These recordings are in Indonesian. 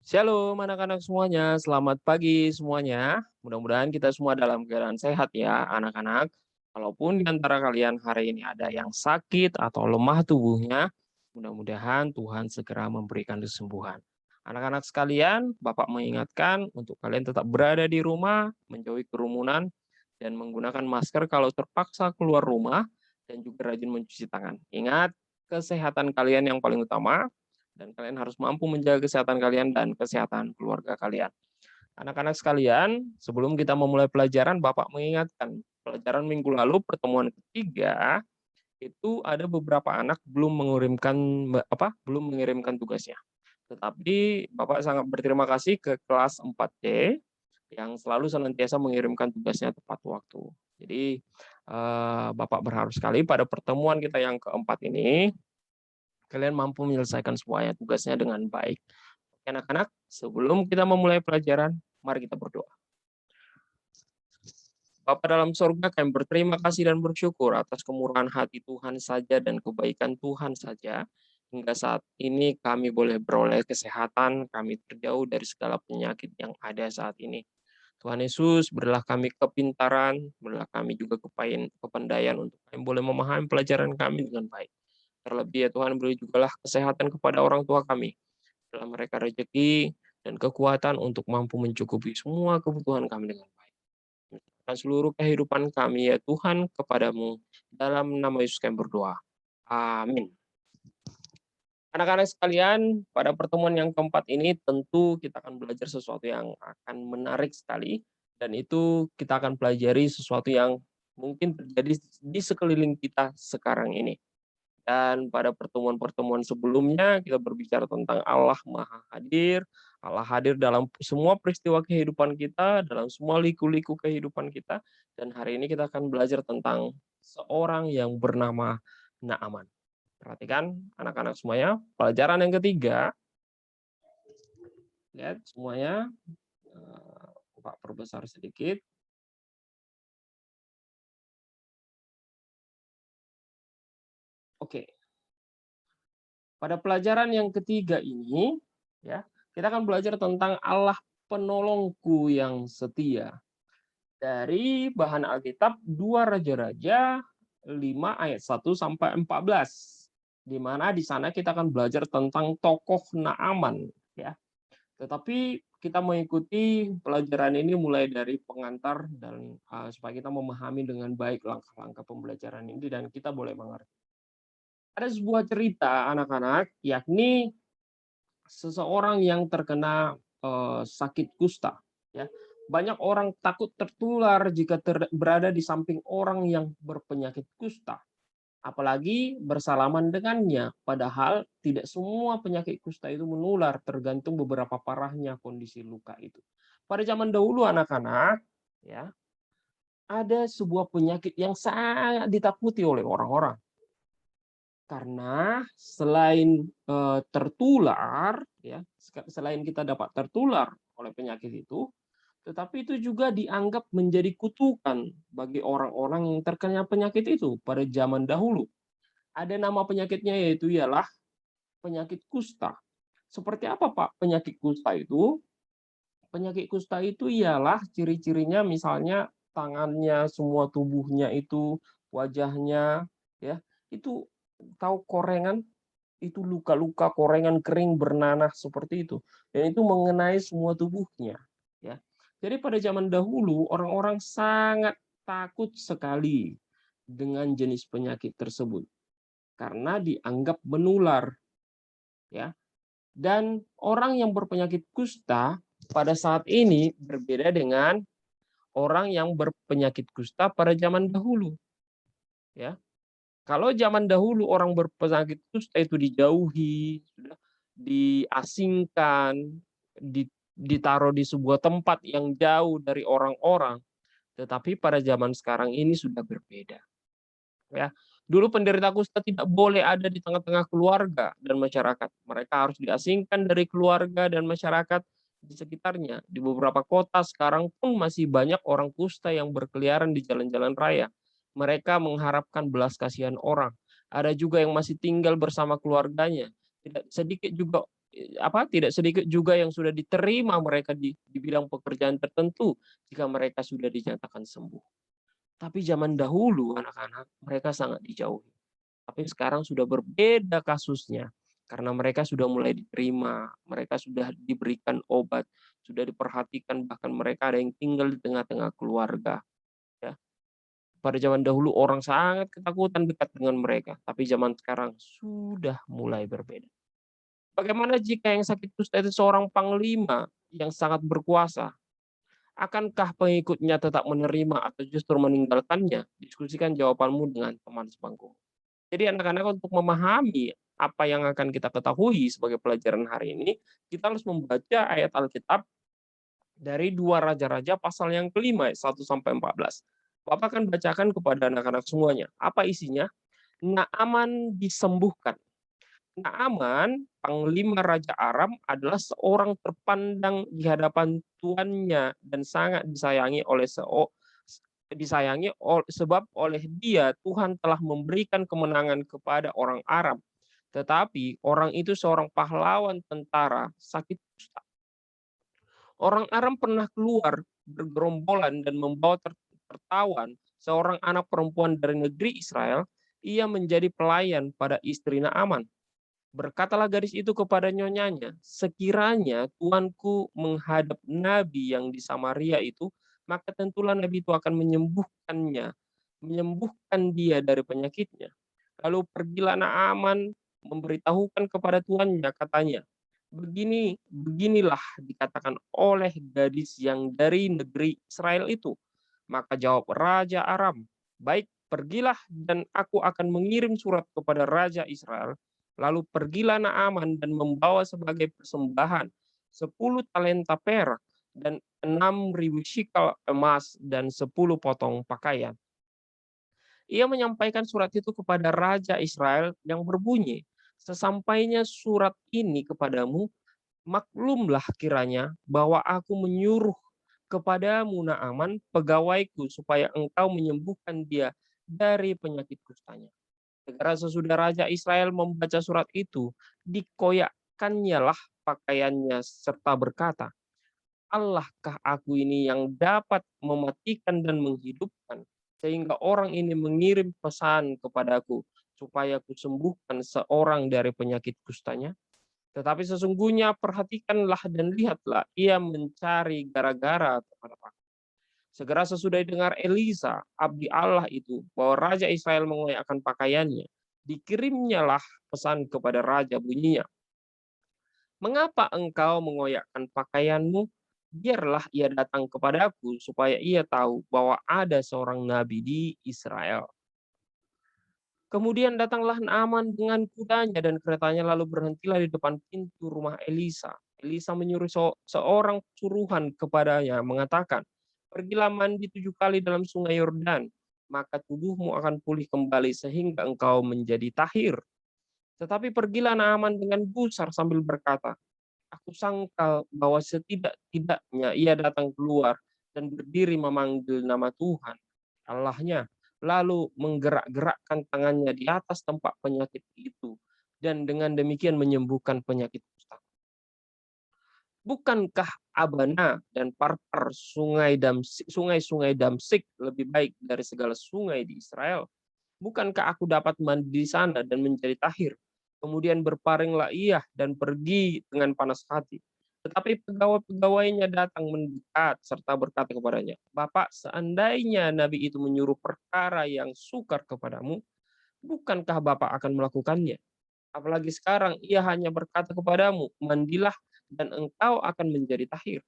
Shalom anak-anak semuanya, selamat pagi semuanya. Mudah-mudahan kita semua dalam keadaan sehat ya anak-anak. Kalaupun di antara kalian hari ini ada yang sakit atau lemah tubuhnya, mudah-mudahan Tuhan segera memberikan kesembuhan. Anak-anak sekalian, Bapak mengingatkan untuk kalian tetap berada di rumah, menjauhi kerumunan, dan menggunakan masker kalau terpaksa keluar rumah, dan juga rajin mencuci tangan. Ingat, kesehatan kalian yang paling utama, dan kalian harus mampu menjaga kesehatan kalian dan kesehatan keluarga kalian. Anak-anak sekalian, sebelum kita memulai pelajaran, Bapak mengingatkan, pelajaran minggu lalu pertemuan ketiga itu ada beberapa anak belum mengirimkan tugasnya. Tetapi Bapak sangat berterima kasih ke kelas 4D yang selalu senantiasa mengirimkan tugasnya tepat waktu. Jadi Bapak berharap sekali pada pertemuan kita yang keempat ini kalian mampu menyelesaikan semuanya tugasnya dengan baik. Oke, anak-anak, sebelum kita memulai pelajaran, mari kita berdoa. Bapa dalam sorga, kami berterima kasih dan bersyukur atas kemurahan hati Tuhan saja dan kebaikan Tuhan saja. Hingga saat ini kami boleh beroleh kesehatan, kami terjauh dari segala penyakit yang ada saat ini. Tuhan Yesus, berilah kami kepintaran, berilah kami juga kepandaian untuk kami boleh memahami pelajaran kami dengan baik. Terlebih ya Tuhan, beri jugalah kesehatan kepada orang tua kami. Berilah mereka rezeki dan kekuatan untuk mampu mencukupi semua kebutuhan kami dengan baik. Menyerahkan seluruh kehidupan kami ya Tuhan kepadamu. Dalam nama Yesus kami berdoa. Amin. Anak-anak sekalian, pada pertemuan yang keempat ini tentu kita akan belajar sesuatu yang akan menarik sekali. Dan itu kita akan pelajari sesuatu yang mungkin terjadi di sekeliling kita sekarang ini. Dan pada pertemuan-pertemuan sebelumnya kita berbicara tentang Allah Maha Hadir. Allah hadir dalam semua peristiwa kehidupan kita, dalam semua liku-liku kehidupan kita. Dan hari ini kita akan belajar tentang seorang yang bernama Naaman. Perhatikan anak-anak semuanya, pelajaran yang ketiga. Lihat semuanya, Pak perbesar sedikit. Oke. Pada pelajaran yang ketiga ini, ya, kita akan belajar tentang Allah penolongku yang setia. Dari bahan Alkitab 2 Raja-Raja 5 ayat 1 sampai 14. Di mana di sana kita akan belajar tentang tokoh Naaman, ya. Tetapi kita mengikuti pelajaran ini mulai dari pengantar dan supaya kita memahami dengan baik langkah-langkah pembelajaran ini dan kita boleh mengerti. Ada sebuah cerita anak-anak, yakni seseorang yang terkena sakit kusta. Ya. Banyak orang takut tertular jika berada di samping orang yang berpenyakit kusta. Apalagi bersalaman dengannya. Padahal tidak semua penyakit kusta itu menular, tergantung beberapa parahnya kondisi luka itu. Pada zaman dahulu anak-anak, ya, ada sebuah penyakit yang sangat ditakuti oleh orang-orang. Karena selain tertular, ya, selain kita dapat tertular oleh penyakit itu, tetapi itu juga dianggap menjadi kutukan bagi orang-orang yang terkena penyakit itu pada zaman dahulu. Ada nama penyakitnya yaitu ialah penyakit kusta. Seperti apa Pak penyakit kusta itu? Penyakit kusta itu ialah ciri-cirinya misalnya tangannya, semua tubuhnya itu, wajahnya, ya, itu tahu korengan, itu luka-luka korengan kering bernanah seperti itu. Dan itu mengenai semua tubuhnya. Ya. Jadi pada zaman dahulu orang-orang sangat takut sekali dengan jenis penyakit tersebut karena dianggap menular. Ya. Dan orang yang berpenyakit kusta pada saat ini berbeda dengan orang yang berpenyakit kusta pada zaman dahulu. Ya. Kalau zaman dahulu orang berpenyakit kusta itu dijauhi, sudah diasingkan, ditaruh di sebuah tempat yang jauh dari orang-orang. Tetapi pada zaman sekarang ini sudah berbeda. Ya, dulu penderita kusta tidak boleh ada di tengah-tengah keluarga dan masyarakat. Mereka harus diasingkan dari keluarga dan masyarakat di sekitarnya. Di beberapa kota sekarang pun masih banyak orang kusta yang berkeliaran di jalan-jalan raya. Mereka mengharapkan belas kasihan orang. Ada juga yang masih tinggal bersama keluarganya. Tidak sedikit juga tidak sedikit juga yang sudah diterima mereka di bidang pekerjaan tertentu jika mereka sudah dinyatakan sembuh. Tapi zaman dahulu anak-anak mereka sangat dijauhi. Tapi sekarang sudah berbeda kasusnya karena mereka sudah mulai diterima, mereka sudah diberikan obat, sudah diperhatikan, bahkan mereka ada yang tinggal di tengah-tengah keluarga, ya. Pada zaman dahulu orang sangat ketakutan dekat dengan mereka, tapi zaman sekarang sudah mulai berbeda. Bagaimana jika yang sakit kusta itu seorang panglima yang sangat berkuasa? Akankah pengikutnya tetap menerima atau justru meninggalkannya? Diskusikan jawabanmu dengan teman sebangku. Jadi anak-anak untuk memahami apa yang akan kita ketahui sebagai pelajaran hari ini, kita harus membaca ayat Alkitab dari 2 Raja-Raja pasal yang kelima, 1-14. Bapak akan bacakan kepada anak-anak semuanya. Apa isinya? Naaman disembuhkan. Naaman, panglima Raja Aram, adalah seorang terpandang di hadapan tuannya dan sangat sebab oleh dia Tuhan telah memberikan kemenangan kepada orang Aram. Tetapi orang itu seorang pahlawan tentara sakit kusta. Orang Aram pernah keluar bergerombolan dan membawa tertawan seorang anak perempuan dari negeri Israel. Ia menjadi pelayan pada istri Naaman. Berkatalah gadis itu kepada nyonyanya, sekiranya tuanku menghadap nabi yang di Samaria itu, maka tentulah nabi itu akan menyembuhkan dia dari penyakitnya. Lalu pergilah Naaman memberitahukan kepada tuannya, katanya, beginilah dikatakan oleh gadis yang dari negeri Israel itu. Maka jawab Raja Aram, baik, pergilah dan aku akan mengirim surat kepada Raja Israel. Lalu pergilah Naaman dan membawa sebagai persembahan 10 talenta perak dan 6.000 shikal emas dan 10 potong pakaian. Ia menyampaikan surat itu kepada Raja Israel yang berbunyi, sesampainya surat ini kepadamu, maklumlah kiranya bahwa aku menyuruh kepadamu Naaman, pegawaiku, supaya engkau menyembuhkan dia dari penyakit kustanya. Segera sesudah Raja Israel membaca surat itu, dikoyakkannyalah pakaiannya serta berkata, Allahkah aku ini yang dapat mematikan dan menghidupkan, sehingga orang ini mengirim pesan kepadaku, supaya kusembuhkan seorang dari penyakit kustanya? Tetapi sesungguhnya perhatikanlah dan lihatlah, ia mencari gara-gara kepada aku. Segera sesudah dengar Elisa, abdi Allah itu, bahwa Raja Israel mengoyakkan pakaiannya, dikirimnyalah pesan kepada Raja bunyinya, mengapa engkau mengoyakkan pakaianmu? Biarlah ia datang kepadaku, supaya ia tahu bahwa ada seorang nabi di Israel. Kemudian datanglah Naaman dengan kudanya dan keretanya, lalu berhentilah di depan pintu rumah Elisa. Elisa menyuruh seorang suruhan kepadanya, mengatakan, pergilah mandi 7 kali dalam sungai Yordan, maka tubuhmu akan pulih kembali sehingga engkau menjadi tahir. Tetapi pergilah Naaman dengan gusar sambil berkata, aku sangkal bahwa setidak-tidaknya ia datang keluar dan berdiri memanggil nama Tuhan Allahnya, lalu menggerak-gerakkan tangannya di atas tempat penyakit itu, dan dengan demikian menyembuhkan penyakit kusta. Bukankah Abana dan Parpar sungai-sungai Damsik lebih baik dari segala sungai di Israel? Bukankah aku dapat mandi di sana dan menjadi tahir? Kemudian berparinglah ia dan pergi dengan panas hati. Tetapi pegawai-pegawainya datang mendekat serta berkata kepadanya, Bapak, seandainya nabi itu menyuruh perkara yang sukar kepadamu, bukankah Bapak akan melakukannya? Apalagi sekarang ia hanya berkata kepadamu, mandilah dan engkau akan menjadi tahir.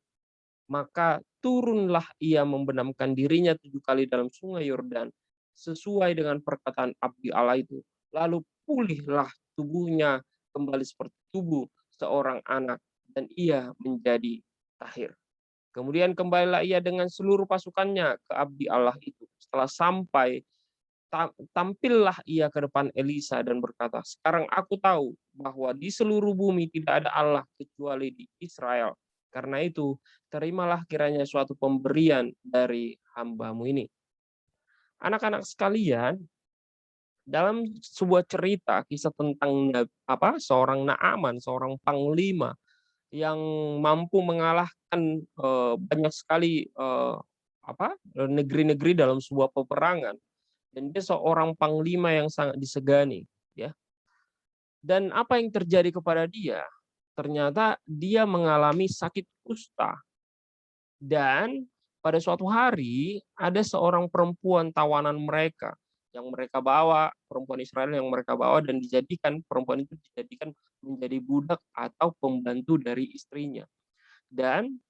Maka turunlah ia membenamkan dirinya 7 kali dalam sungai Yordan, sesuai dengan perkataan abdi Allah itu. Lalu pulihlah tubuhnya kembali seperti tubuh seorang anak, dan ia menjadi tahir. Kemudian kembalilah ia dengan seluruh pasukannya ke abdi Allah itu. Setelah sampai, tampillah ia ke depan Elisa dan berkata, sekarang aku tahu bahwa di seluruh bumi tidak ada Allah kecuali di Israel. Karena itu, terimalah kiranya suatu pemberian dari hamba-Mu ini. Anak-anak sekalian, Dalam sebuah cerita kisah tentang seorang Naaman, seorang panglima yang mampu mengalahkan, banyak sekali, negeri-negeri dalam sebuah peperangan, dan dia seorang panglima yang sangat disegani, ya. Dan apa yang terjadi kepada dia? Ternyata dia mengalami sakit kusta, dan pada suatu hari ada seorang perempuan tawanan mereka yang mereka bawa, perempuan Israel yang mereka bawa, dan perempuan itu dijadikan menjadi budak atau pembantu dari istrinya. Dan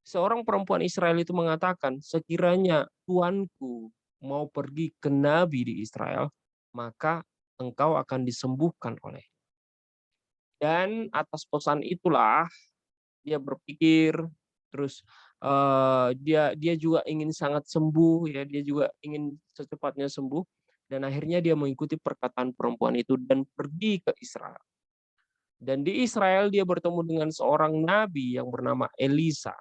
seorang perempuan Israel itu mengatakan, "Sekiranya tuanku mau pergi ke nabi di Israel, maka engkau akan disembuhkan oleh." Dan atas pesan itulah dia berpikir, terus, dia dia juga ingin sangat sembuh ya, dia juga ingin secepatnya sembuh, dan akhirnya dia mengikuti perkataan perempuan itu dan pergi ke Israel. Dan di Israel dia bertemu dengan seorang nabi yang bernama Elisa.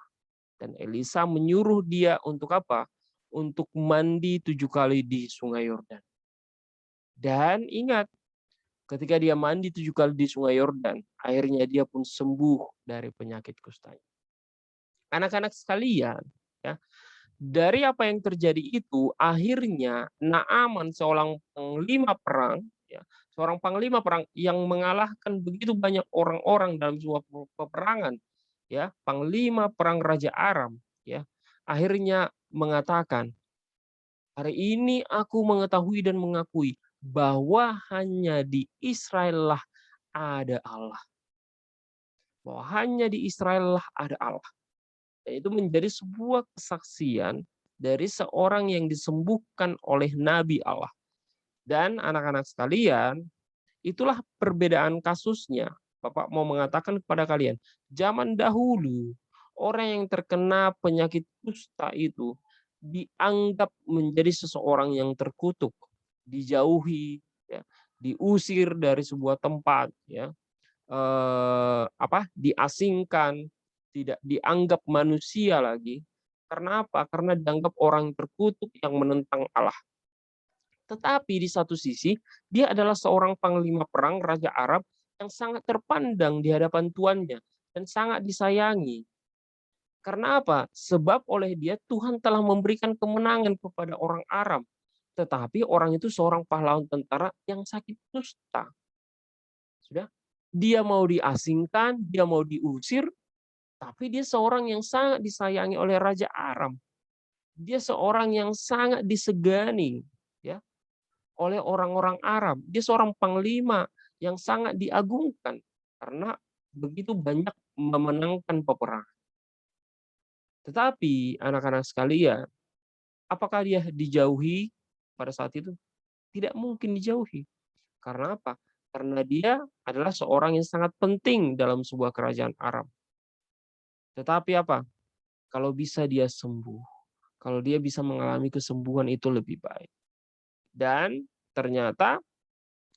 Dan Elisa menyuruh dia untuk apa? Untuk mandi 7 kali di Sungai Yordan. Dan ingat, ketika dia mandi 7 kali di Sungai Yordan, akhirnya dia pun sembuh dari penyakit kustanya. Anak-anak sekalian, ya, dari apa yang terjadi itu, akhirnya Naaman seorang panglima perang yang mengalahkan begitu banyak orang-orang dalam sebuah peperangan, ya, panglima perang Raja Aram, ya, akhirnya mengatakan, "Hari ini aku mengetahui dan mengakui bahwa hanya di Israel lah ada Allah. Bahwa hanya di Israel lah ada Allah." Dan itu menjadi sebuah kesaksian dari seorang yang disembuhkan oleh Nabi Allah. Dan anak-anak sekalian, itulah perbedaan kasusnya. Bapak mau mengatakan kepada kalian, zaman dahulu orang yang terkena penyakit kusta itu dianggap menjadi seseorang yang terkutuk, dijauhi, ya, diusir dari sebuah tempat, ya, diasingkan, tidak dianggap manusia lagi. Karena apa? Karena dianggap orang terkutuk yang menentang Allah. Tetapi di satu sisi, dia adalah seorang panglima perang Raja Arab yang sangat terpandang di hadapan tuannya dan sangat disayangi. Karena apa? Sebab oleh dia Tuhan telah memberikan kemenangan kepada orang Aram. Tetapi orang itu seorang pahlawan tentara yang sakit kusta. Sudah, dia mau diasingkan, dia mau diusir, tapi dia seorang yang sangat disayangi oleh Raja Aram. Dia seorang yang sangat disegani, ya, oleh orang-orang Arab. Dia seorang panglima yang sangat diagungkan karena begitu banyak memenangkan peperangan. Tetapi anak-anak sekalian, apakah dia dijauhi pada saat itu? Tidak mungkin dijauhi. Karena apa? Karena dia adalah seorang yang sangat penting dalam sebuah kerajaan Arab. Tetapi apa? Kalau bisa dia sembuh, kalau dia bisa mengalami kesembuhan itu lebih baik. Dan ternyata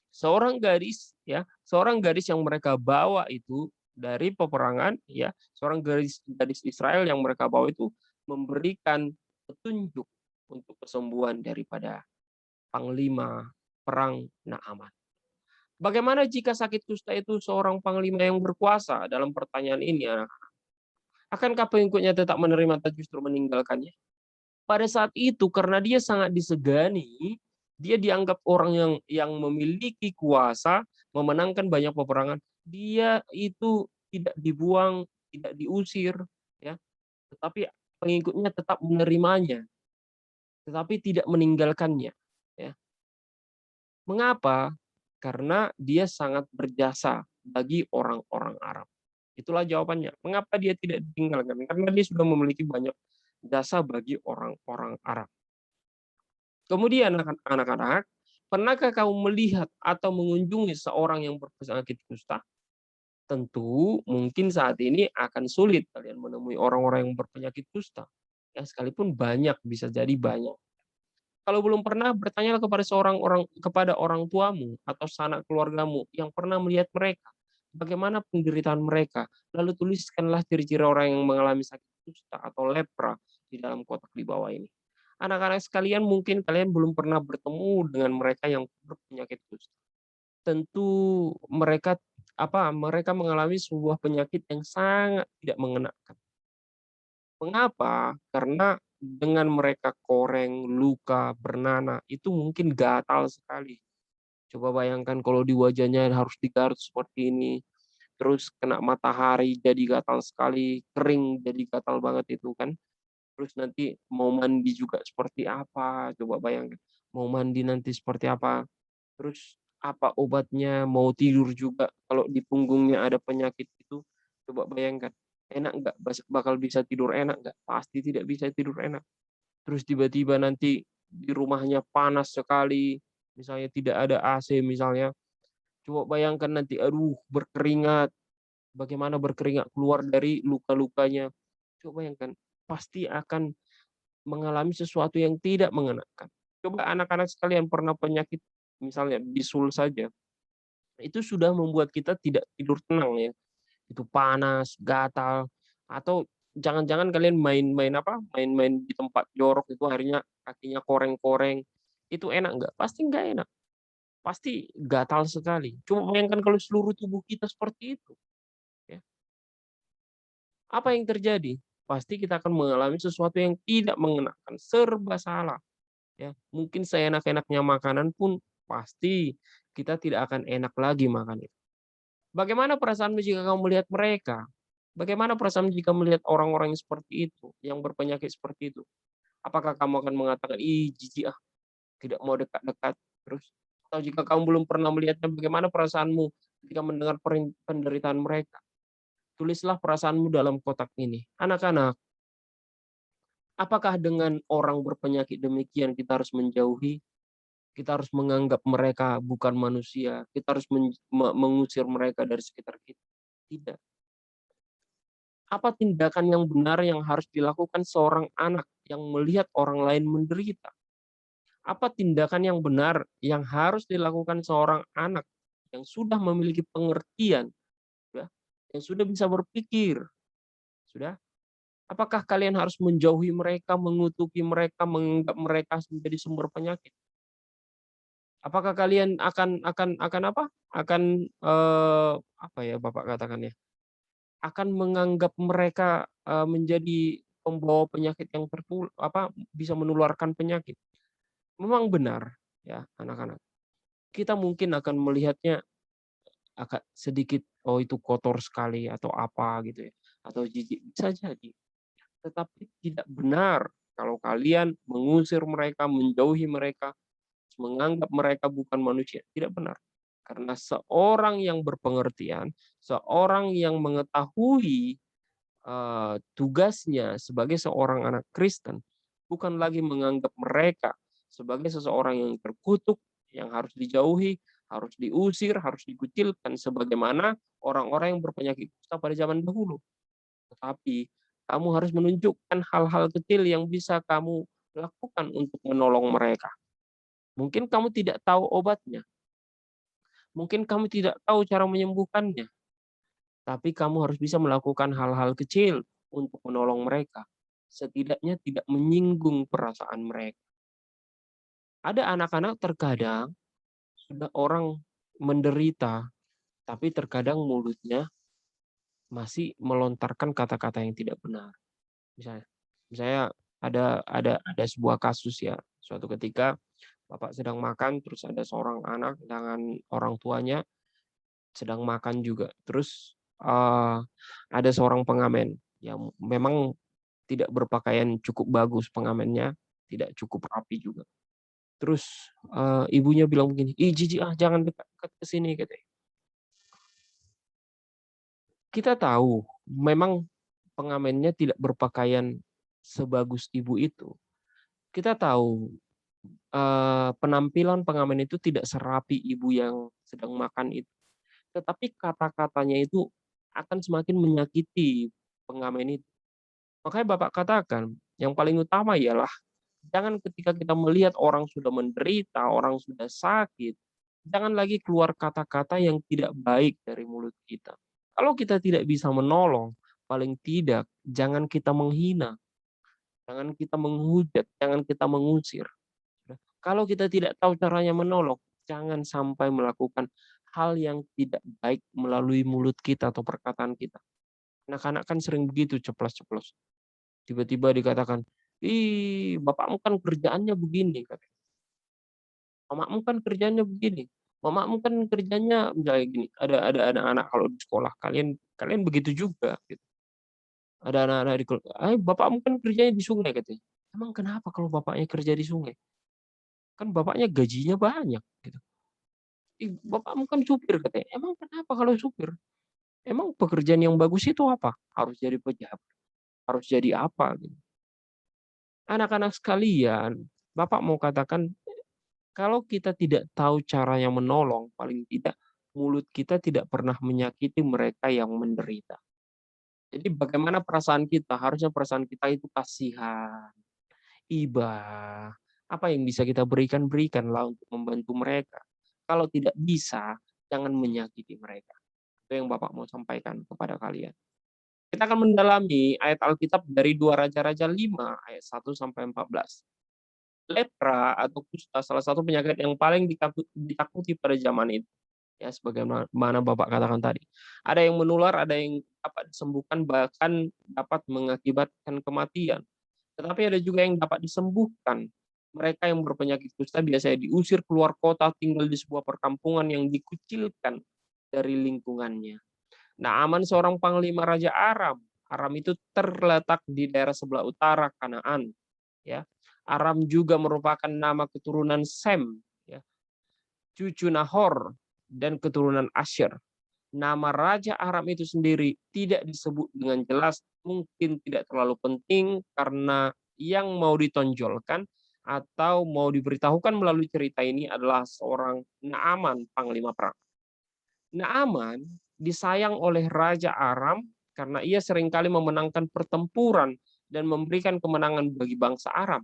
seorang gadis yang mereka bawa itu dari peperangan, ya, seorang gadis Israel yang mereka bawa itu memberikan petunjuk untuk kesembuhan daripada panglima perang Naaman. Bagaimana jika sakit kusta itu seorang panglima yang berkuasa? Dalam pertanyaan ini, akankah pengikutnya tetap menerima atau justru meninggalkannya? Pada saat itu karena dia sangat disegani, dia dianggap orang yang memiliki kuasa, memenangkan banyak peperangan, dia itu tidak dibuang, tidak diusir, ya, tetapi pengikutnya tetap menerimanya, tetapi tidak meninggalkannya, ya. Mengapa? Karena dia sangat berjasa bagi orang-orang Arab. Itulah jawabannya. Mengapa dia tidak ditinggalkan? Karena dia sudah memiliki banyak jasa bagi orang-orang Arab. Kemudian anak-anak, pernahkah kamu melihat atau mengunjungi seorang yang berpenyakit kusta? Tentu mungkin saat ini akan sulit kalian menemui orang-orang yang berpenyakit kusta. Ya, sekalipun banyak, bisa jadi banyak. Kalau belum pernah, bertanyalah kepada orang tuamu atau sanak keluargamu yang pernah melihat mereka. Bagaimana penderitaan mereka? Lalu tuliskanlah ciri-ciri orang yang mengalami sakit kusta atau lepra di dalam kotak di bawah ini. Anak-anak sekalian, mungkin kalian belum pernah bertemu dengan mereka yang berpenyakit kusta. Tentu mereka mereka mengalami sebuah penyakit yang sangat tidak mengenakan. Mengapa? Karena dengan mereka koreng, luka, bernanah, itu mungkin gatal sekali. Coba bayangkan kalau di wajahnya harus digarut seperti ini, terus kena matahari jadi gatal sekali, kering jadi gatal banget itu kan. Terus nanti mau mandi juga seperti apa, coba bayangkan. Mau mandi nanti seperti apa, terus apa obatnya, mau tidur juga kalau di punggungnya ada penyakit itu, coba bayangkan, enak nggak? Bakal bisa tidur enak nggak? Pasti tidak bisa tidur enak. Terus tiba-tiba nanti di rumahnya panas sekali, misalnya tidak ada AC misalnya, coba bayangkan nanti, aduh berkeringat, bagaimana berkeringat keluar dari luka-lukanya. Coba bayangkan, pasti akan mengalami sesuatu yang tidak mengenakan. Coba anak-anak sekalian pernah penyakit misalnya bisul saja, itu sudah membuat kita tidak tidur tenang ya. Itu panas, gatal, atau jangan-jangan kalian main-main di tempat jorok itu akhirnya kakinya koreng-koreng. Itu enak nggak? Pasti nggak enak. Pasti gatal sekali. Coba bayangkan kalau seluruh tubuh kita seperti itu, ya. Apa yang terjadi? Pasti kita akan mengalami sesuatu yang tidak mengenakan, serba salah. Ya, mungkin seenak-enaknya makanan pun pasti kita tidak akan enak lagi makan itu. Bagaimana perasaanmu jika kamu melihat mereka? Bagaimana perasaanmu jika melihat orang-orang yang seperti itu, yang berpenyakit seperti itu? Apakah kamu akan mengatakan, "Ih, jijik ah, tidak mau dekat-dekat." Terus atau jika kamu belum pernah melihatnya, bagaimana perasaanmu ketika mendengar penderitaan mereka? Tulislah perasaanmu dalam kotak ini. Anak-anak, apakah dengan orang berpenyakit demikian kita harus menjauhi? Kita harus menganggap mereka bukan manusia, kita harus mengusir mereka dari sekitar kita. Tidak. Apa tindakan yang benar yang harus dilakukan seorang anak yang melihat orang lain menderita? Apa tindakan yang benar yang harus dilakukan seorang anak yang sudah memiliki pengertian, ya, yang sudah bisa berpikir, sudah? Apakah kalian harus menjauhi mereka, mengutuki mereka, menganggap mereka menjadi sumber penyakit? Apakah kalian akan apa, apa ya Bapak katakan ya, akan menganggap mereka, menjadi pembawa penyakit yang bisa menularkan penyakit? Memang benar ya anak-anak, kita mungkin akan melihatnya agak sedikit, "Oh itu kotor sekali," atau apa gitu ya, atau jijik, bisa jadi. Tetapi tidak benar kalau kalian mengusir mereka, menjauhi mereka, menganggap mereka bukan manusia, tidak benar. Karena seorang yang berpengertian, seorang yang mengetahui, tugasnya sebagai seorang anak Kristen, bukan lagi menganggap mereka sebagai seseorang yang terkutuk, yang harus dijauhi, harus diusir, harus dikucilkan sebagaimana orang-orang yang berpenyakit kusta pada zaman dahulu. Tetapi kamu harus menunjukkan hal-hal kecil yang bisa kamu lakukan untuk menolong mereka. Mungkin kamu tidak tahu obatnya, mungkin kamu tidak tahu cara menyembuhkannya, tapi kamu harus bisa melakukan hal-hal kecil untuk menolong mereka. Setidaknya tidak menyinggung perasaan mereka. Ada anak-anak terkadang sudah orang menderita, tapi terkadang mulutnya masih melontarkan kata-kata yang tidak benar. Misalnya misalnya ada sebuah kasus ya, suatu ketika bapak sedang makan, terus ada seorang anak dengan orang tuanya sedang makan juga. Terus, ada seorang pengamen yang memang tidak berpakaian cukup bagus pengamennya, tidak cukup rapi juga. Terus, ibunya bilang begini, "Ih jijik ah, jangan dekat-dekat ke sini," katanya. Kita tahu memang pengamennya tidak berpakaian sebagus ibu itu. Kita tahu, penampilan pengamen itu tidak serapi ibu yang sedang makan itu. Tetapi kata-katanya itu akan semakin menyakiti pengamen itu. Makanya Bapak katakan, yang paling utama ialah jangan ketika kita melihat orang sudah menderita, orang sudah sakit, jangan lagi keluar kata-kata yang tidak baik dari mulut kita. Kalau kita tidak bisa menolong, paling tidak jangan kita menghina. jangan kita menghujat, jangan kita mengusir. Kalau kita tidak tahu caranya menolong, jangan sampai melakukan hal yang tidak baik melalui mulut kita atau perkataan kita. Anak-anak kan sering begitu ceplas-ceplos. Tiba-tiba dikatakan, "Ih, bapakmu kan kerjaannya begini," katanya. "Mamamu kan kerjanya begini. Mamamu kan kerjanya," misalnya gini, ada anak-anak kalau di sekolah, "Kalian kalian begitu juga," gitu. Ada anak-anak "Bapakmu kan kerjanya di sungai," katanya. "Emang kenapa kalau bapaknya kerja di sungai? Kan bapaknya gajinya banyak," gitu. "Ih, bapakmu kan supir," katanya. "Emang kenapa kalau supir? Emang pekerjaan yang bagus itu apa? Harus jadi pejabat, harus jadi apa?" Gitu. Anak-anak sekalian, Bapak mau katakan, kalau kita tidak tahu cara yang menolong, paling tidak mulut kita tidak pernah menyakiti mereka yang menderita. Jadi bagaimana perasaan kita? Harusnya perasaan kita itu kasihan, iba, apa yang bisa kita berikanlah untuk membantu mereka. Kalau tidak bisa, jangan menyakiti mereka. Itu yang Bapak mau sampaikan kepada kalian. Kita akan mendalami ayat Alkitab dari 2 Raja-Raja 5 ayat 1 sampai 14. Lepra atau kusta salah satu penyakit yang paling ditakuti pada zaman itu. Ya, sebagaimana Bapak katakan tadi. Ada yang menular, ada yang dapat disembuhkan, bahkan dapat mengakibatkan kematian. Tetapi ada juga yang dapat disembuhkan. Mereka yang berpenyakit kusta biasanya diusir keluar kota, tinggal di sebuah perkampungan yang dikucilkan dari lingkungannya. Naaman seorang panglima Raja Aram. Aram itu terletak di daerah sebelah utara Kanaan. Ya, Aram juga merupakan nama keturunan Sem, ya, cucu Nahor dan keturunan Asher. Nama Raja Aram itu sendiri tidak disebut dengan jelas, mungkin tidak terlalu penting karena yang mau ditonjolkan atau mau diberitahukan melalui cerita ini adalah seorang Naaman, panglima perang. Naaman disayang oleh Raja Aram karena ia seringkali memenangkan pertempuran dan memberikan kemenangan bagi bangsa Aram.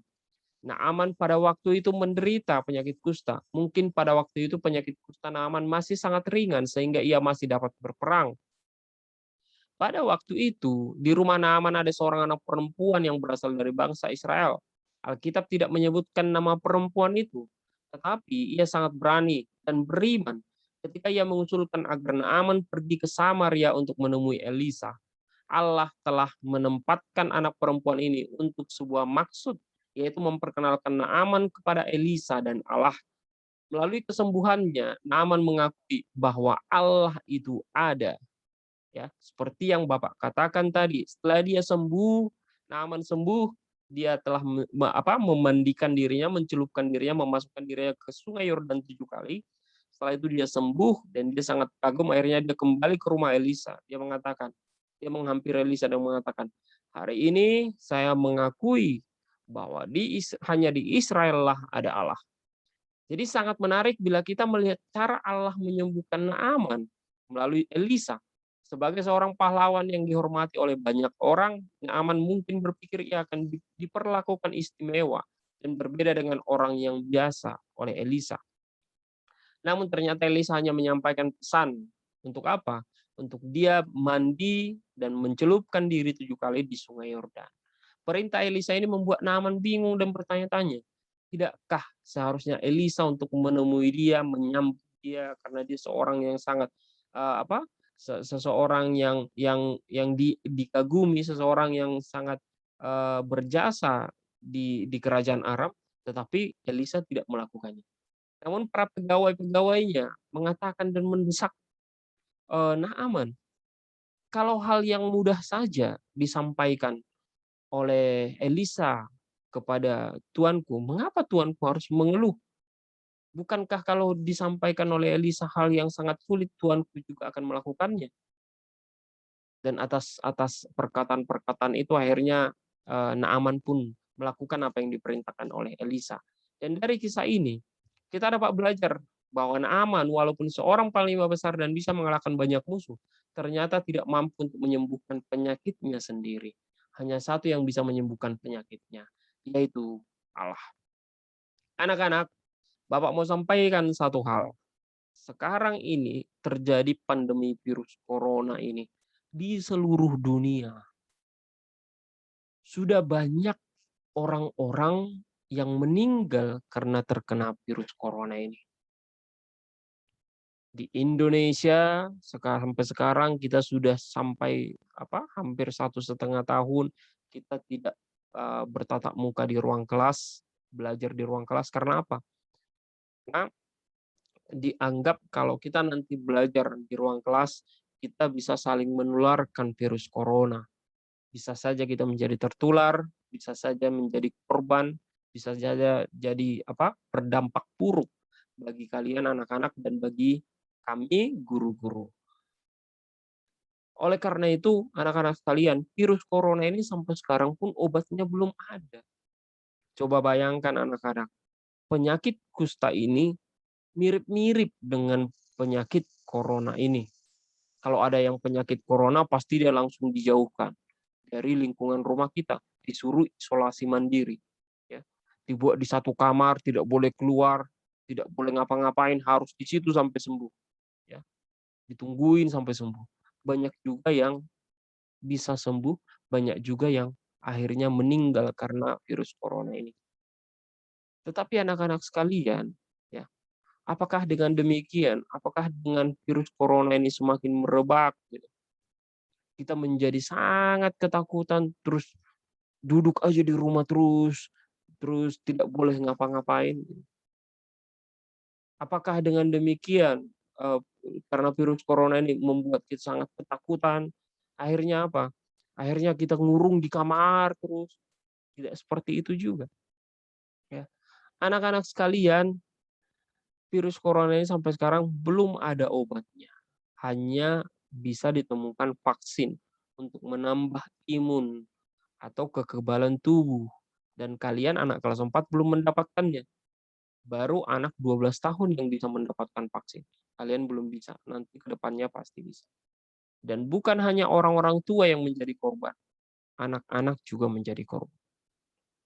Naaman pada waktu itu menderita penyakit kusta. Mungkin pada waktu itu penyakit kusta Naaman masih sangat ringan sehingga ia masih dapat berperang. Pada waktu itu, di rumah Naaman ada seorang anak perempuan yang berasal dari bangsa Israel. Alkitab tidak menyebutkan nama perempuan itu, tetapi ia sangat berani dan beriman ketika ia mengusulkan agar Naaman pergi ke Samaria untuk menemui Elisa. Allah telah menempatkan anak perempuan ini untuk sebuah maksud, yaitu memperkenalkan Naaman kepada Elisa dan Allah. Melalui kesembuhannya, Naaman mengakui bahwa Allah itu ada. Ya, seperti yang Bapak katakan tadi, setelah dia sembuh, Naaman sembuh, dia telah memandikan dirinya, mencelupkan dirinya, memasukkan dirinya ke Sungai Yordan 7 kali. Setelah itu dia sembuh dan dia sangat kagum. Akhirnya dia kembali ke rumah Elisa. Dia menghampiri Elisa dan mengatakan, hari ini saya mengakui bahwa hanya di Israel lah ada Allah. Jadi sangat menarik bila kita melihat cara Allah menyembuhkan Naaman melalui Elisa. Sebagai seorang pahlawan yang dihormati oleh banyak orang, Naaman mungkin berpikir ia akan diperlakukan istimewa dan berbeda dengan orang yang biasa oleh Elisa. Namun ternyata Elisa hanya menyampaikan pesan. Untuk apa? Untuk dia mandi dan mencelupkan diri 7 kali di Sungai Yordan. Perintah Elisa ini membuat Naaman bingung dan bertanya-tanya. Tidakkah seharusnya Elisa untuk menemui dia, menyambut dia karena dia seorang yang sangat seseorang yang dikagumi, seseorang yang sangat berjasa di kerajaan Arab, tetapi Elisa tidak melakukannya. Namun para pegawai-pegawainya mengatakan dan mendesak Naaman, kalau hal yang mudah saja disampaikan oleh Elisa kepada tuanku, mengapa tuanku harus mengeluh? Bukankah kalau disampaikan oleh Elisa hal yang sangat sulit, tuanku juga akan melakukannya? Dan atas atas perkataan-perkataan itu akhirnya Naaman pun melakukan apa yang diperintahkan oleh Elisa. Dan dari kisah ini kita dapat belajar bahwa Naaman walaupun seorang panglima besar dan bisa mengalahkan banyak musuh, ternyata tidak mampu untuk menyembuhkan penyakitnya sendiri. Hanya satu yang bisa menyembuhkan penyakitnya, yaitu Allah. Anak-anak, Bapak mau sampaikan satu hal. Sekarang ini terjadi pandemi virus corona ini di seluruh dunia. Sudah banyak orang-orang yang meninggal karena terkena virus corona ini. Di Indonesia sampai sekarang kita sudah sampai hampir 1,5 tahun kita tidak bertatap muka di ruang kelas, belajar di ruang kelas karena apa? Karena dianggap kalau kita nanti belajar di ruang kelas, kita bisa saling menularkan virus corona. Bisa saja kita menjadi tertular, bisa saja menjadi korban, bisa saja jadi berdampak buruk bagi kalian anak-anak dan bagi kami guru-guru. Oleh karena itu, anak-anak sekalian, virus corona ini sampai sekarang pun obatnya belum ada. Coba bayangkan anak-anak, penyakit kusta ini mirip-mirip dengan penyakit corona ini. Kalau ada yang penyakit corona, pasti dia langsung dijauhkan dari lingkungan rumah kita, disuruh isolasi mandiri. Ya. Dibuat di satu kamar, tidak boleh keluar, tidak boleh ngapa-ngapain, harus di situ sampai sembuh. Ya. Ditungguin sampai sembuh. Banyak juga yang bisa sembuh, banyak juga yang akhirnya meninggal karena virus corona ini. Tetapi anak-anak sekalian, ya, apakah dengan demikian, apakah dengan virus corona ini semakin merebak, gitu, kita menjadi sangat ketakutan, terus duduk aja di rumah terus, terus tidak boleh ngapa-ngapain? Apakah dengan demikian, karena virus corona ini membuat kita sangat ketakutan, akhirnya apa? Akhirnya kita ngurung di kamar terus, tidak seperti itu juga, ya. Anak-anak sekalian, virus corona ini sampai sekarang belum ada obatnya. Hanya bisa ditemukan vaksin untuk menambah imun atau kekebalan tubuh. Dan kalian anak kelas 4 belum mendapatkannya. Baru anak 12 tahun yang bisa mendapatkan vaksin. Kalian belum bisa, nanti ke depannya pasti bisa. Dan bukan hanya orang-orang tua yang menjadi korban, anak-anak juga menjadi korban.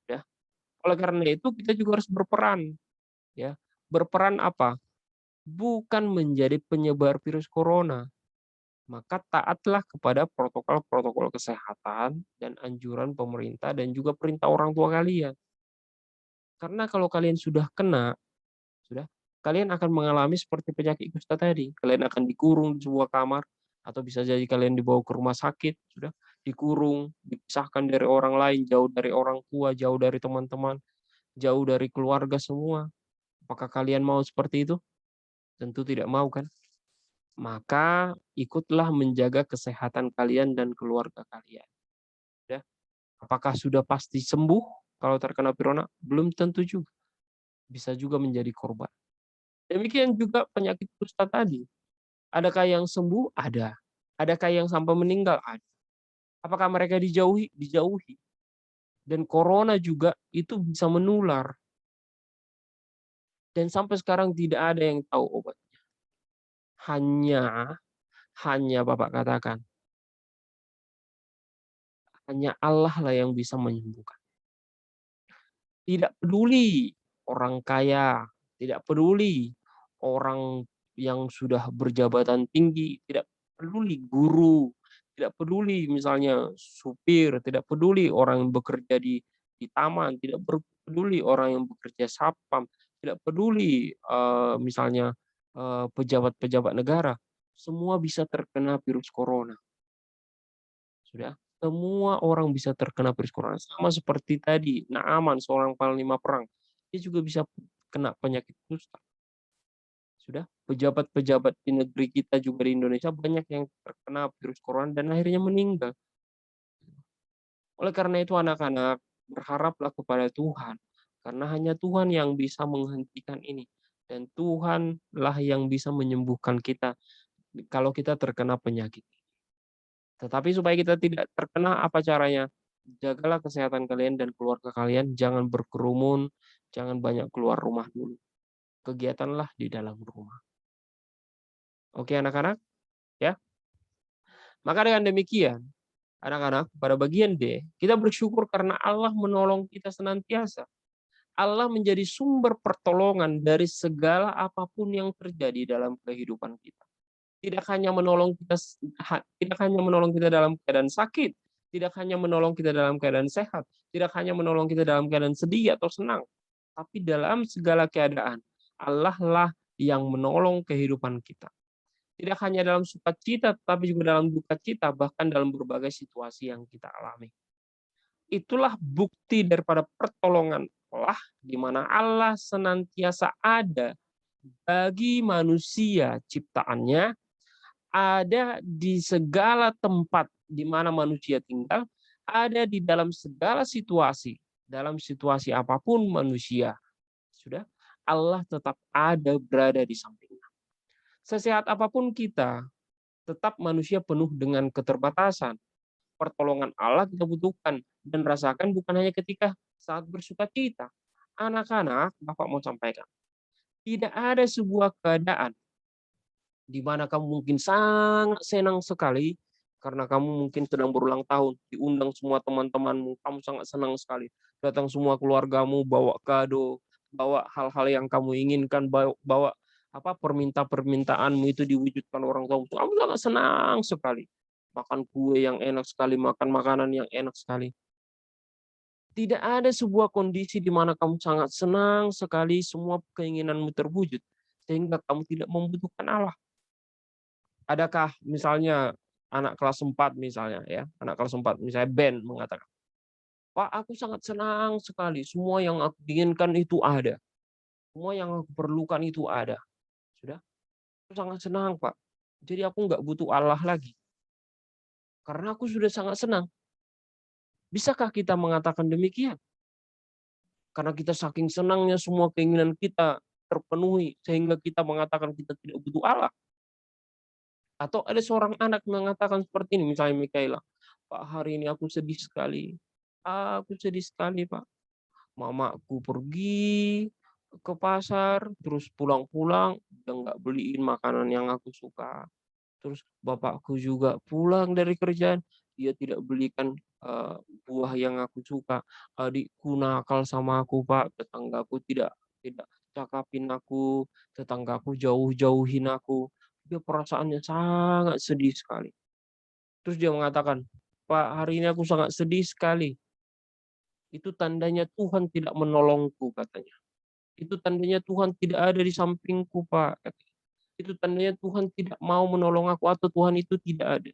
Ya. Oleh karena itu kita juga harus berperan. Ya. Berperan apa? Bukan menjadi penyebar virus corona, maka taatlah kepada protokol-protokol kesehatan dan anjuran pemerintah dan juga perintah orang tua kalian. Karena kalau kalian sudah kena, kalian akan mengalami seperti penyakit kusta tadi. Kalian akan dikurung di sebuah kamar, atau bisa jadi kalian dibawa ke rumah sakit, dikurung, dipisahkan dari orang lain, jauh dari orang tua, jauh dari teman-teman, jauh dari keluarga semua. Apakah kalian mau seperti itu? Tentu tidak mau kan? Maka ikutlah menjaga kesehatan kalian dan keluarga kalian. Ya. Apakah sudah pasti sembuh kalau terkena corona? Belum tentu juga. Bisa juga menjadi korban. Demikian juga penyakit kusta tadi. Adakah yang sembuh? Ada. Adakah yang sampai meninggal? Ada. Apakah mereka dijauhi? Dijauhi. Dan corona juga itu bisa menular. Dan sampai sekarang tidak ada yang tahu obatnya. Hanya Bapak katakan, hanya Allah lah yang bisa menyembuhkan. Tidak peduli orang kaya, tidak peduli orang yang sudah berjabatan tinggi, tidak peduli guru, tidak peduli misalnya supir, tidak peduli orang yang bekerja di taman, tidak peduli orang yang bekerja satpam, tidak peduli misalnya pejabat-pejabat negara, semua bisa terkena virus corona. Sudah, semua orang bisa terkena virus corona. Sama seperti tadi, Naaman, seorang panglima perang, dia juga bisa kena penyakit kusta. Sudah, pejabat-pejabat di negeri kita juga di Indonesia banyak yang terkena virus corona dan akhirnya meninggal. Oleh karena itu anak-anak, berharaplah kepada Tuhan, karena hanya Tuhan yang bisa menghentikan ini. Dan Tuhanlah yang bisa menyembuhkan kita kalau kita terkena penyakit. Tetapi supaya kita tidak terkena, apa caranya? Jagalah kesehatan kalian dan keluarga kalian, jangan berkerumun, jangan banyak keluar rumah dulu. Kegiatanlah di dalam rumah. Oke anak-anak, ya. Maka dengan demikian, anak-anak, pada bagian D, kita bersyukur karena Allah menolong kita senantiasa. Allah menjadi sumber pertolongan dari segala apapun yang terjadi dalam kehidupan kita. Tidak hanya menolong kita dalam keadaan sakit, tidak hanya menolong kita dalam keadaan sehat, tidak hanya menolong kita dalam keadaan sedih atau senang, tapi dalam segala keadaan. Allah lah yang menolong kehidupan kita. Tidak hanya dalam sukacita, tetapi juga dalam duka cita, bahkan dalam berbagai situasi yang kita alami. Itulah bukti daripada pertolongan Allah, di mana Allah senantiasa ada bagi manusia ciptaannya, ada di segala tempat di mana manusia tinggal, ada di dalam segala situasi, dalam situasi apapun manusia. Sudah, Allah tetap ada berada di sampingnya. Sesehat apapun kita, tetap manusia penuh dengan keterbatasan. Pertolongan Allah kita butuhkan dan rasakan bukan hanya ketika saat bersuka cita. Anak-anak, Bapak mau sampaikan, tidak ada sebuah keadaan di mana kamu mungkin sangat senang sekali karena kamu mungkin sedang berulang tahun, diundang semua teman-temanmu, kamu sangat senang sekali. Datang semua keluargamu, bawa kado, bawa hal-hal yang kamu inginkan, bawa apa permintaanmu itu diwujudkan orang tua. Kamu sangat senang sekali. Makan kue yang enak sekali, makan makanan yang enak sekali. Tidak ada sebuah kondisi di mana kamu sangat senang sekali semua keinginanmu terwujud sehingga kamu tidak membutuhkan Allah. Adakah misalnya anak kelas 4 misalnya ya, anak kelas 4 misalnya Ben mengatakan, "Pak, aku sangat senang sekali, semua yang aku inginkan itu ada. Semua yang aku perlukan itu ada." Sudah, aku sangat senang, Pak. Jadi aku nggak butuh Allah lagi. Karena aku sudah sangat senang. Bisakah kita mengatakan demikian? Karena kita saking senangnya semua keinginan kita terpenuhi sehingga kita mengatakan kita tidak butuh Allah. Atau ada seorang anak mengatakan seperti ini, misalnya Mikaela, "Pak, hari ini aku sedih sekali. Aku sedih sekali, Pak. Mamaku pergi ke pasar, terus pulang-pulang dia nggak beliin makanan yang aku suka. Terus bapakku juga pulang dari kerjaan, dia tidak belikan, buah yang aku suka. Adikku nakal sama aku, Pak. Tetanggaku tidak tidak cakapin aku, tetanggaku jauhin aku." Dia perasaannya sangat sedih sekali. Terus dia mengatakan, "Pak, hari ini aku sangat sedih sekali. Itu tandanya Tuhan tidak menolongku," katanya. "Itu tandanya Tuhan tidak ada di sampingku, Pak," katanya. "Itu tandanya Tuhan tidak mau menolong aku atau Tuhan itu tidak ada."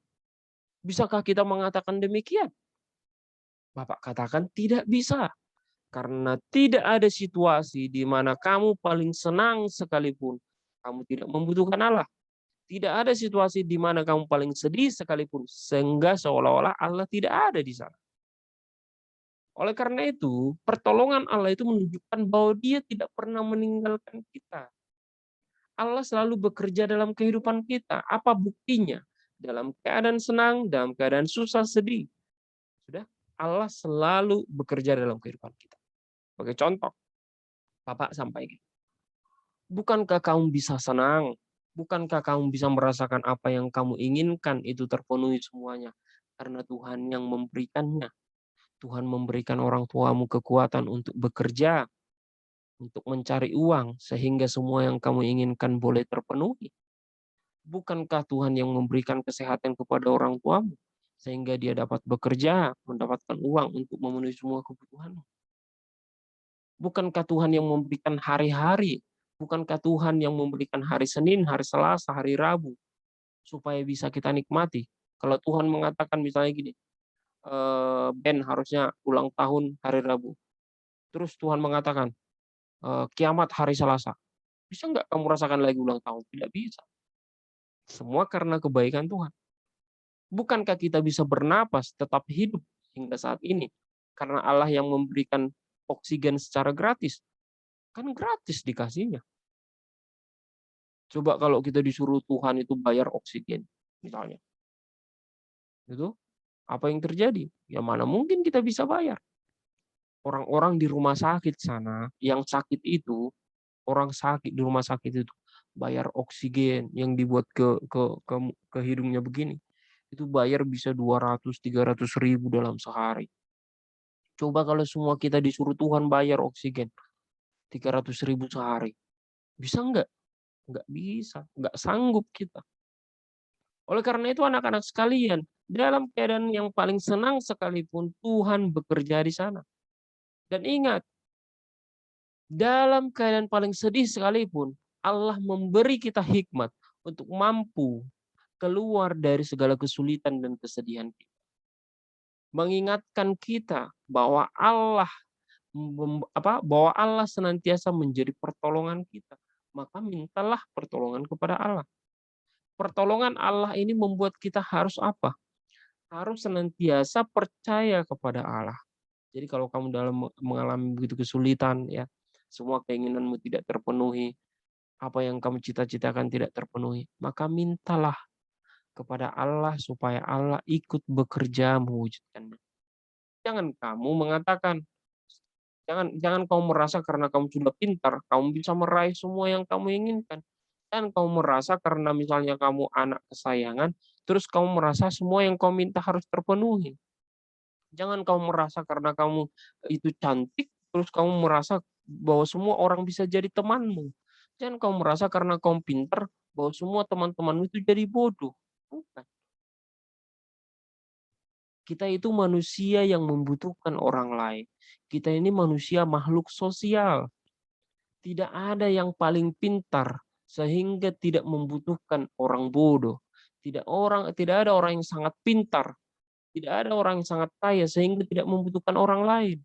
Bisakah kita mengatakan demikian? Bapak katakan tidak bisa. Karena tidak ada situasi di mana kamu paling senang sekalipun, kamu tidak membutuhkan Allah. Tidak ada situasi di mana kamu paling sedih sekalipun, sehingga seolah-olah Allah tidak ada di sana. Oleh karena itu, pertolongan Allah itu menunjukkan bahwa Dia tidak pernah meninggalkan kita. Allah selalu bekerja dalam kehidupan kita. Apa buktinya? Dalam keadaan senang, dalam keadaan susah, sedih. Sudah, Allah selalu bekerja dalam kehidupan kita. Sebagai contoh, Bapak sampaikan. Bukankah kamu bisa senang? Bukankah kamu bisa merasakan apa yang kamu inginkan itu terpenuhi semuanya? Karena Tuhan yang memberikannya. Tuhan memberikan orang tuamu kekuatan untuk bekerja, untuk mencari uang, sehingga semua yang kamu inginkan boleh terpenuhi. Bukankah Tuhan yang memberikan kesehatan kepada orang tuamu, sehingga dia dapat bekerja, mendapatkan uang untuk memenuhi semua kebutuhanmu? Bukankah Tuhan yang memberikan hari-hari? Bukankah Tuhan yang memberikan hari Senin, hari Selasa, hari Rabu, supaya bisa kita nikmati? Kalau Tuhan mengatakan misalnya gini, Ben harusnya ulang tahun hari Rabu. Terus Tuhan mengatakan, kiamat hari Selasa. Bisa nggak kamu rasakan lagi ulang tahun? Tidak bisa. Semua karena kebaikan Tuhan. Bukankah kita bisa bernapas, tetap hidup hingga saat ini? Karena Allah yang memberikan oksigen secara gratis. Kan gratis dikasihnya. Coba kalau kita disuruh Tuhan itu bayar oksigen, misalnya. Itu apa yang terjadi? Ya mana mungkin kita bisa bayar. Orang-orang di rumah sakit sana yang sakit itu, orang sakit di rumah sakit itu bayar oksigen yang dibuat ke hidungnya begini. Itu bayar bisa 200-300 ribu dalam sehari. Coba kalau semua kita disuruh Tuhan bayar oksigen 300 ribu sehari. Bisa nggak? Nggak bisa. Nggak sanggup kita. Oleh karena itu anak-anak sekalian, Dalam keadaan yang paling senang sekalipun Tuhan bekerja di sana. Dan ingat, dalam keadaan paling sedih sekalipun Allah memberi kita hikmat untuk mampu keluar dari segala kesulitan dan kesedihan kita. Mengingatkan kita bahwa bahwa Allah senantiasa menjadi pertolongan kita. Maka mintalah pertolongan kepada Allah. Pertolongan Allah ini membuat kita harus apa? Harus senantiasa percaya kepada Allah. Jadi kalau kamu dalam mengalami begitu kesulitan ya, semua keinginanmu tidak terpenuhi, apa yang kamu cita-citakan tidak terpenuhi, maka mintalah kepada Allah supaya Allah ikut bekerja mewujudkannya. Jangan kamu mengatakan, jangan jangan kamu merasa karena kamu sudah pintar, kamu bisa meraih semua yang kamu inginkan. Dan kamu merasa karena misalnya kamu anak kesayangan, terus kamu merasa semua yang kamu minta harus terpenuhi. Jangan kamu merasa karena kamu itu cantik, terus kamu merasa bahwa semua orang bisa jadi temanmu. Jangan kamu merasa karena kamu pintar, bahwa semua teman-temanmu itu jadi bodoh. Bukan. Kita itu manusia yang membutuhkan orang lain. Kita ini manusia makhluk sosial. Tidak ada yang paling pintar sehingga tidak membutuhkan orang bodoh. Tidak ada orang yang sangat pintar, tidak ada orang yang sangat kaya sehingga tidak membutuhkan orang lain.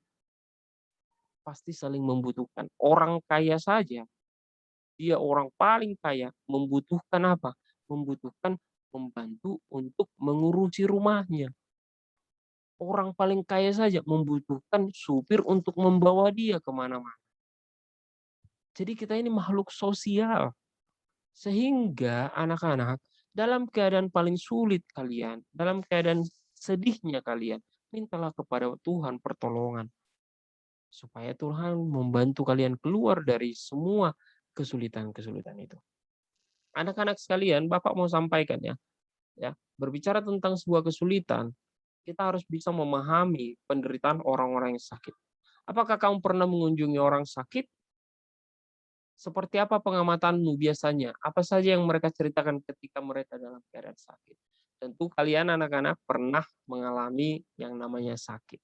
Pasti saling membutuhkan. Orang kaya saja, dia orang paling kaya membutuhkan apa? Membutuhkan pembantu untuk mengurusi rumahnya. Orang paling kaya saja membutuhkan supir untuk membawa dia kemana-mana. Jadi kita ini makhluk sosial. Sehingga anak-anak dalam keadaan paling sulit kalian, dalam keadaan sedihnya kalian, mintalah kepada Tuhan pertolongan. Supaya Tuhan membantu kalian keluar dari semua kesulitan-kesulitan itu. Anak-anak sekalian, Bapak mau sampaikan ya, berbicara tentang sebuah kesulitan, kita harus bisa memahami penderitaan orang-orang yang sakit. Apakah kamu pernah mengunjungi orang sakit? Seperti apa pengamatanmu biasanya? Apa saja yang mereka ceritakan ketika mereka dalam keadaan sakit? Tentu kalian anak-anak pernah mengalami yang namanya sakit.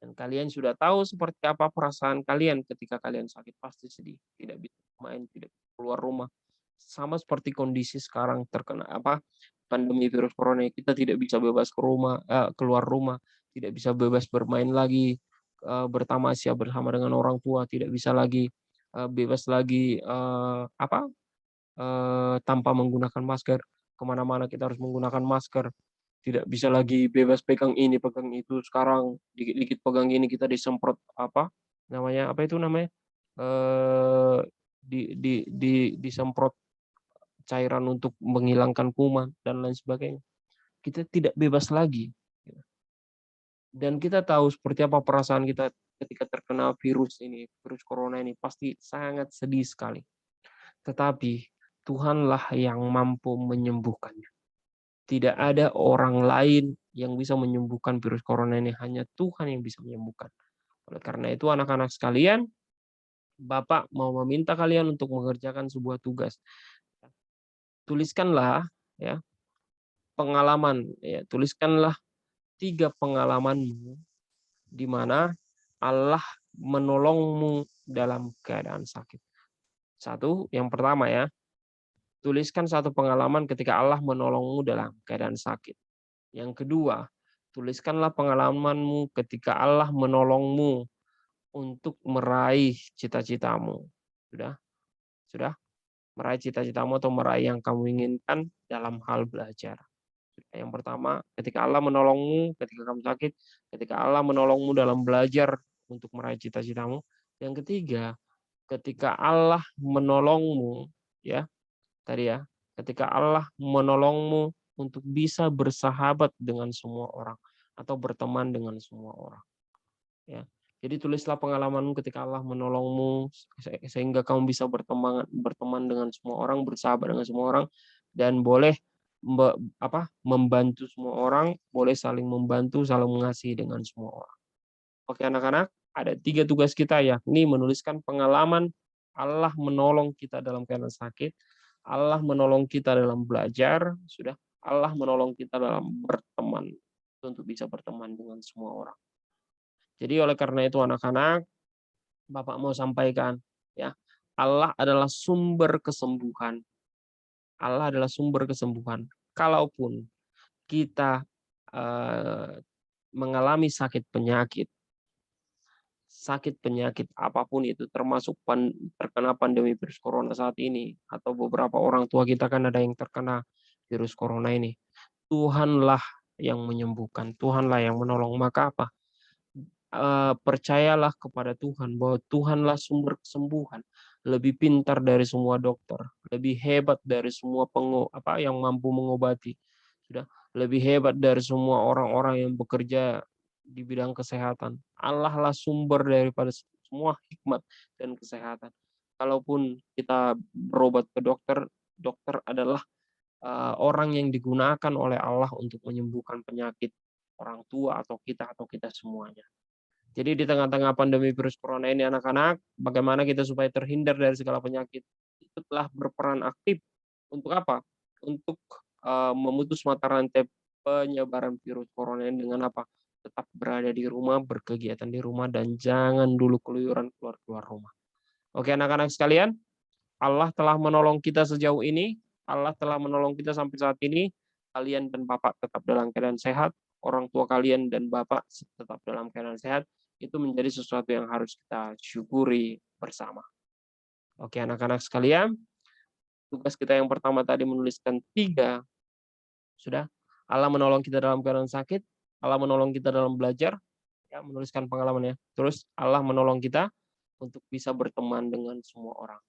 Dan kalian sudah tahu seperti apa perasaan kalian ketika kalian sakit. Pasti sedih, tidak bisa main, tidak keluar rumah. Sama seperti kondisi sekarang terkena pandemi virus corona, kita tidak bisa bebas keluar rumah, tidak bisa bebas bermain lagi, bertamasya bersama dengan orang tua, tidak bisa lagi bebas lagi tanpa menggunakan masker. Kemana-mana kita harus menggunakan masker. Tidak bisa lagi bebas pegang ini, pegang itu. Sekarang dikit-dikit pegang ini kita disemprot apa itu namanya? Disemprot cairan untuk menghilangkan kuman dan lain sebagainya. Kita tidak bebas lagi. Dan kita tahu seperti apa perasaan kita ketika terkena virus corona ini, pasti sangat sedih sekali. Tetapi Tuhanlah yang mampu menyembuhkannya. Tidak ada orang lain yang bisa menyembuhkan virus corona ini, hanya Tuhan yang bisa menyembuhkan. Oleh karena itu anak-anak sekalian, Bapak mau meminta kalian untuk mengerjakan sebuah tugas. Tuliskanlah ya pengalaman, ya, tuliskanlah 3 pengalamanmu di mana Allah menolongmu dalam keadaan sakit. Yang pertama ya, tuliskan 1 pengalaman ketika Allah menolongmu dalam keadaan sakit. Yang kedua, tuliskanlah pengalamanmu ketika Allah menolongmu untuk meraih cita-citamu. Sudah? Sudah? Meraih cita-citamu atau meraih yang kamu inginkan dalam hal belajar. Yang pertama, ketika Allah menolongmu ketika kamu sakit, ketika Allah menolongmu dalam belajar untuk meraih cita-citamu. Yang ketiga, ketika Allah menolongmu ya, tadi ya, ketika Allah menolongmu untuk bisa bersahabat dengan semua orang atau berteman dengan semua orang. Ya. Jadi tulislah pengalamanmu ketika Allah menolongmu sehingga kamu bisa berteman dengan semua orang, bersahabat dengan semua orang, dan boleh membantu semua orang, boleh saling membantu, saling mengasihi dengan semua orang. Oke anak-anak, ada 3 tugas kita yakni menuliskan pengalaman Allah menolong kita dalam keadaan sakit, Allah menolong kita dalam belajar, sudah. Allah menolong kita dalam berteman, untuk bisa berteman dengan semua orang. Jadi oleh karena itu anak-anak, Bapak mau sampaikan, ya, Allah adalah sumber kesembuhan. Allah adalah sumber kesembuhan. Kalaupun kita mengalami sakit penyakit apapun itu, termasuk terkena pandemi virus corona saat ini, atau beberapa orang tua kita kan ada yang terkena virus corona ini. Tuhanlah yang menyembuhkan, Tuhanlah yang menolong. Maka apa? Percayalah kepada Tuhan bahwa Tuhanlah sumber kesembuhan, lebih pintar dari semua dokter, lebih hebat dari semua yang mampu mengobati, sudah lebih hebat dari semua orang-orang yang bekerja di bidang kesehatan. Allah lah sumber daripada semua hikmat dan kesehatan. Kalaupun kita berobat ke dokter, dokter adalah orang yang digunakan oleh Allah untuk menyembuhkan penyakit orang tua atau kita semuanya. Jadi di tengah-tengah pandemi virus corona ini anak-anak, bagaimana kita supaya terhindar dari segala penyakit? Itu telah berperan aktif untuk apa? Untuk memutus mata rantai penyebaran virus corona ini dengan apa? Tetap berada di rumah, berkegiatan di rumah, dan jangan dulu keluyuran keluar rumah. Oke anak-anak sekalian, Allah telah menolong kita sejauh ini, Allah telah menolong kita sampai saat ini. Kalian dan Bapak tetap dalam keadaan sehat, orang tua kalian dan Bapak tetap dalam keadaan sehat. Itu menjadi sesuatu yang harus kita syukuri bersama. Oke anak-anak sekalian, tugas kita yang pertama tadi menuliskan 3. Sudah, Allah menolong kita dalam keadaan sakit, Allah menolong kita dalam belajar, ya menuliskan pengalaman ya. Terus Allah menolong kita untuk bisa berteman dengan semua orang.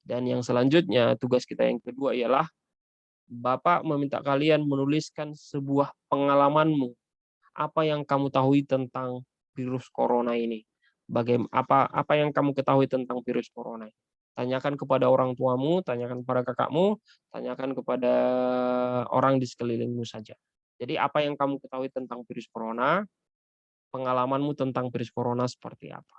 Dan yang selanjutnya, tugas kita yang kedua ialah Bapak meminta kalian menuliskan sebuah pengalamanmu. Apa yang kamu tahu tentang virus corona ini? Apa yang kamu ketahui tentang virus corona? Tanyakan kepada orang tuamu, tanyakan kepada kakakmu, tanyakan kepada orang di sekelilingmu saja. Jadi apa yang kamu ketahui tentang virus corona? Pengalamanmu tentang virus corona seperti apa?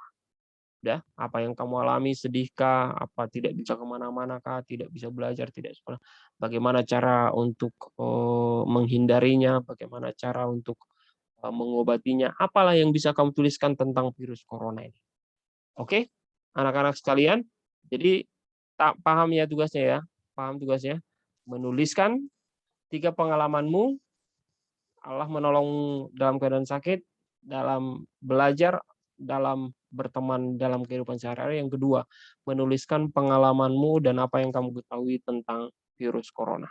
Udah, apa yang kamu alami, sedihkah, apa tidak bisa kemana-mana kah, tidak bisa belajar, tidak sekolah, bagaimana cara untuk menghindarinya, bagaimana cara untuk mengobatinya, apalah yang bisa kamu tuliskan tentang virus corona ini. Oke, anak-anak sekalian, jadi tak paham ya tugasnya ya, paham tugasnya, menuliskan 3 pengalamanmu, Allah menolong dalam keadaan sakit, dalam belajar, dalam berteman dalam kehidupan sehari-hari. Yang kedua, menuliskan pengalamanmu dan apa yang kamu ketahui tentang virus corona.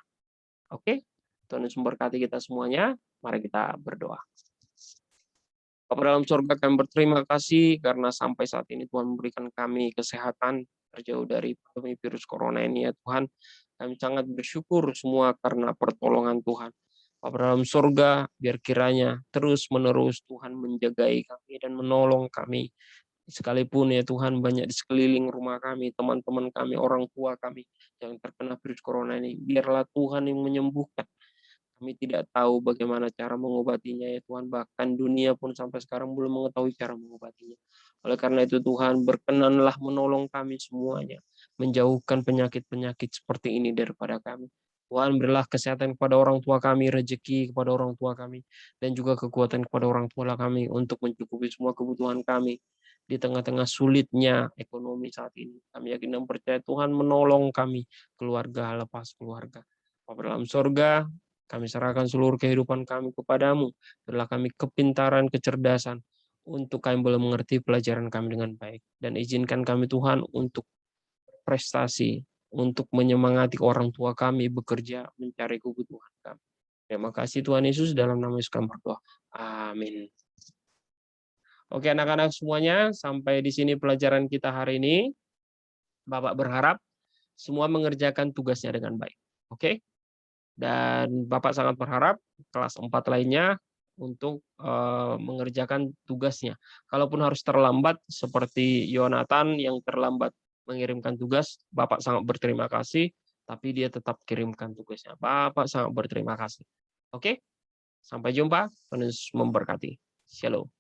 Oke, Tuhan Yesus memberkati kita semuanya. Mari kita berdoa. Bapa dalam surga, kami berterima kasih karena sampai saat ini Tuhan memberikan kami kesehatan terjauh dari pandemi virus corona ini ya Tuhan. Kami sangat bersyukur semua karena pertolongan Tuhan. Bapa dalam surga, biar kiranya terus-menerus Tuhan menjagai kami dan menolong kami. Sekalipun ya Tuhan banyak di sekeliling rumah kami, teman-teman kami, orang tua kami yang terkena virus corona ini. Biarlah Tuhan yang menyembuhkan. Kami tidak tahu bagaimana cara mengobatinya ya Tuhan. Bahkan dunia pun sampai sekarang belum mengetahui cara mengobatinya. Oleh karena itu Tuhan berkenanlah menolong kami semuanya. Menjauhkan penyakit-penyakit seperti ini daripada kami. Tuhan berilah kesehatan kepada orang tua kami, rezeki kepada orang tua kami, dan juga kekuatan kepada orang tua kami untuk mencukupi semua kebutuhan kami di tengah-tengah sulitnya ekonomi saat ini. Kami yakin dan percaya Tuhan menolong kami, keluarga lepas keluarga. Bapa dalam sorga, kami serahkan seluruh kehidupan kami kepadamu. Berilah kami kepintaran, kecerdasan, untuk kami boleh mengerti pelajaran kami dengan baik. Dan izinkan kami Tuhan untuk prestasi, untuk menyemangati orang tua kami bekerja mencari kebutuhan kami. Terima kasih Tuhan Yesus, dalam nama Yesus kami berdoa. Amin. Oke anak-anak semuanya, sampai di sini pelajaran kita hari ini. Bapak berharap semua mengerjakan tugasnya dengan baik. Oke? Dan Bapak sangat berharap kelas 4 lainnya untuk mengerjakan tugasnya. Kalaupun harus terlambat seperti Yonatan yang terlambat mengirimkan tugas, Bapak sangat berterima kasih, tapi dia tetap kirimkan tugasnya. Bapak sangat berterima kasih. Oke? Sampai jumpa. Tuhan Yesus memberkati. Shalom.